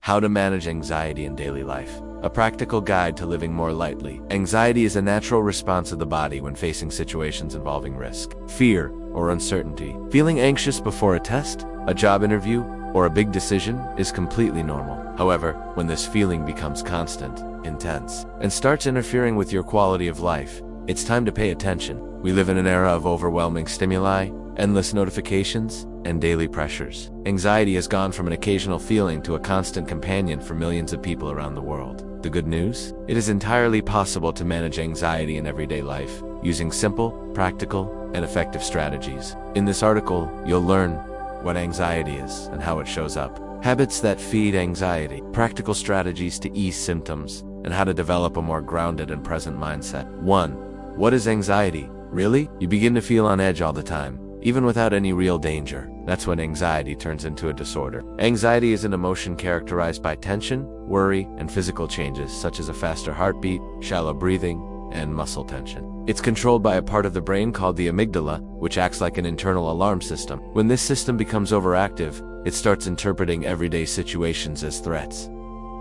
How to manage anxiety in daily life. A practical guide to living more lightly. Anxiety is a natural response of the body when facing situations involving risk, fear, or uncertainty. Feeling anxious before a test, a job interview, or a big decision is completely normal. However, when this feeling becomes constant, intense, and starts interfering with your quality of life, it's time to pay attention. We live in an era of overwhelming stimuli, endless notifications, and daily pressures. Anxiety has gone from an occasional feeling to a constant companion for millions of people around the world. The good news? It is entirely possible to manage anxiety in everyday life using simple, practical, and effective strategies. In this article, you'll learn what anxiety is and how it shows up, habits that feed anxiety, practical strategies to ease symptoms, and how to develop a more grounded and present mindset. 1. What is anxiety? Really? You begin to feel on edge all the time, even without any real danger. That's when anxiety turns into a disorder. Anxiety is an emotion characterized by tension, worry, and physical changes such as a faster heartbeat, shallow breathing, and muscle tension. It's controlled by a part of the brain called the amygdala, which acts like an internal alarm system. When this system becomes overactive, it starts interpreting everyday situations as threats.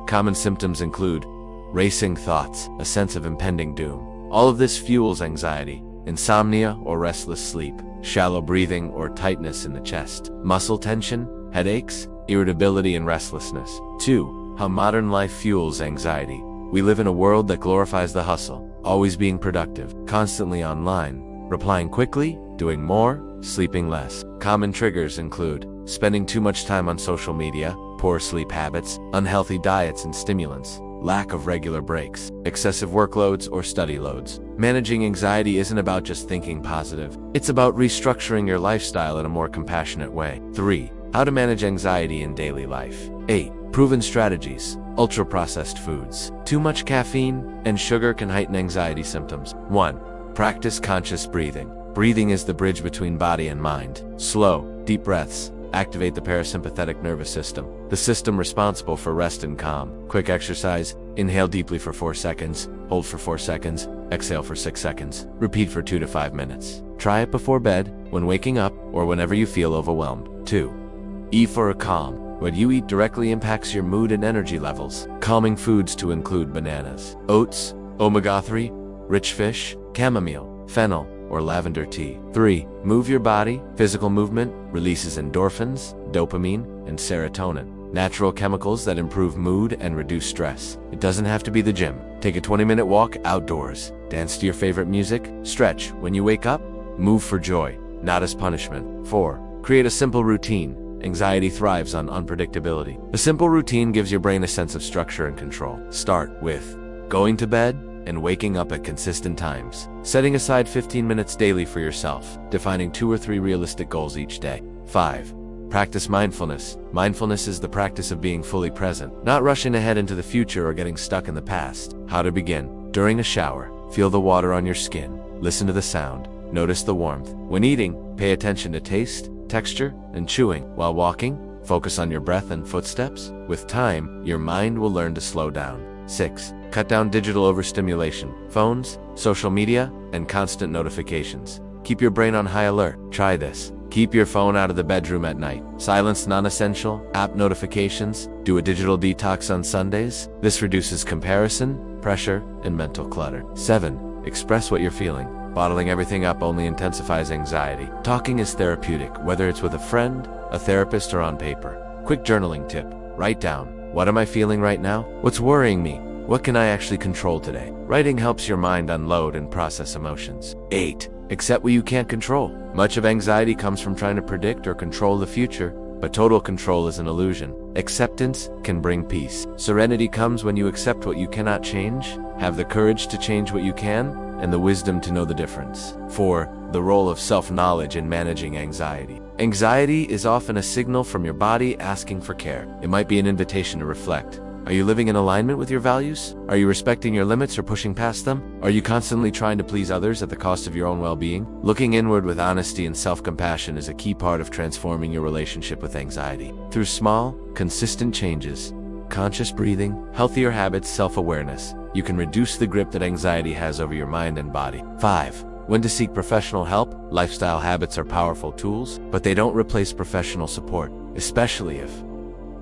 Common symptoms include racing thoughts, a sense of impending doom. All of this fuels anxiety, insomnia or restless sleep, shallow breathing or tightness in the chest, muscle tension, headaches, irritability, and restlessness. 2. How modern life fuels anxiety. We live in a world that glorifies the hustle, always being productive, constantly online, replying quickly, doing more, sleeping less. Common triggers include spending too much time on social media, poor sleep habits, unhealthy diets and stimulants, lack of regular breaks, excessive workloads or study loads. Managing anxiety isn't about just thinking positive. It's about restructuring your lifestyle in a more compassionate way. 3. How to manage anxiety in daily life. 8. Proven strategies. Ultra-processed foods. Too much caffeine and sugar can heighten anxiety symptoms. 1. Practice conscious breathing. Breathing is the bridge between body and mind. Slow, deep breaths activate the parasympathetic nervous system, the system responsible for rest and calm. Quick exercise: inhale deeply for 4 seconds, hold for 4 seconds, exhale for 6 seconds. Repeat for 2 to 5 minutes. Try it before bed, when waking up, or whenever you feel overwhelmed. 2. E for a calm. What you eat directly impacts your mood and energy levels. Calming foods to include bananas, oats, omega-3, rich fish, chamomile, fennel, or lavender tea. 3. Move your body. Physical movement releases endorphins, dopamine, and serotonin, natural chemicals that improve mood and reduce stress. It doesn't have to be the gym. Take a 20-minute walk outdoors. Dance to your favorite music. Stretch when you wake up. Move for joy, not as punishment. 4. Create a simple routine. Anxiety thrives on unpredictability. A simple routine gives your brain a sense of structure and control. Start with going to bed and waking up at consistent times. Setting aside 15 minutes daily for yourself, defining 2 or 3 realistic goals each day. 5. Practice mindfulness. Mindfulness is the practice of being fully present, not rushing ahead into the future or getting stuck in the past. How to begin. During a shower, feel the water on your skin. Listen to the sound. Notice the warmth. When eating, pay attention to taste, texture, and chewing. While walking, focus on your breath and footsteps. With time, your mind will learn to slow down. 6. Cut down digital overstimulation. Phones, social media, and constant notifications keep your brain on high alert. Try this. Keep your phone out of the bedroom at night. Silence non-essential app notifications. Do a digital detox on Sundays. This reduces comparison, pressure, and mental clutter. 7. Express what you're feeling. Bottling everything up only intensifies anxiety. Talking is therapeutic, whether it's with a friend, a therapist, or on paper. Quick journaling tip. Write down, what am I feeling right now? What's worrying me? What can I actually control today? Writing helps your mind unload and process emotions. 8. Accept what you can't control. Much of anxiety comes from trying to predict or control the future, but total control is an illusion. Acceptance can bring peace. Serenity comes when you accept what you cannot change, have the courage to change what you can, and the wisdom to know the difference. 4. The role of self-knowledge in managing anxiety. Anxiety is often a signal from your body asking for care. It might be an invitation to reflect. Are you living in alignment with your values? Are you respecting your limits or pushing past them? Are you constantly trying to please others at the cost of your own well-being? Looking inward with honesty and self-compassion is a key part of transforming your relationship with anxiety. Through small, consistent changes, conscious breathing, healthier habits, self-awareness, you can reduce the grip that anxiety has over your mind and body. 5. When to seek professional help. Lifestyle habits are powerful tools, but they don't replace professional support, especially if,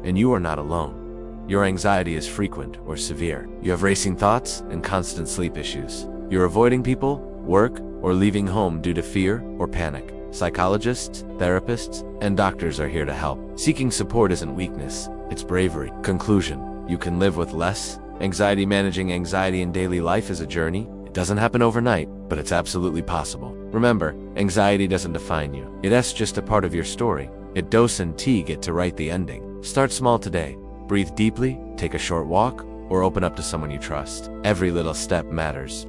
and you are not alone. your anxiety is frequent or severe. You have racing thoughts and constant sleep issues. You're avoiding people, work, or leaving home due to fear or panic. Psychologists, therapists, and doctors are here to help. Seeking support isn't weakness, it's bravery. Conclusion: you can live with less anxiety. Managing anxiety in daily life is a journey. It doesn't happen overnight, but it's absolutely possible. Remember, anxiety doesn't define you. It's just a part of your story. Dos and T get to write the ending. Start small today. Breathe deeply, take a short walk, or open up to someone you trust. Every little step matters.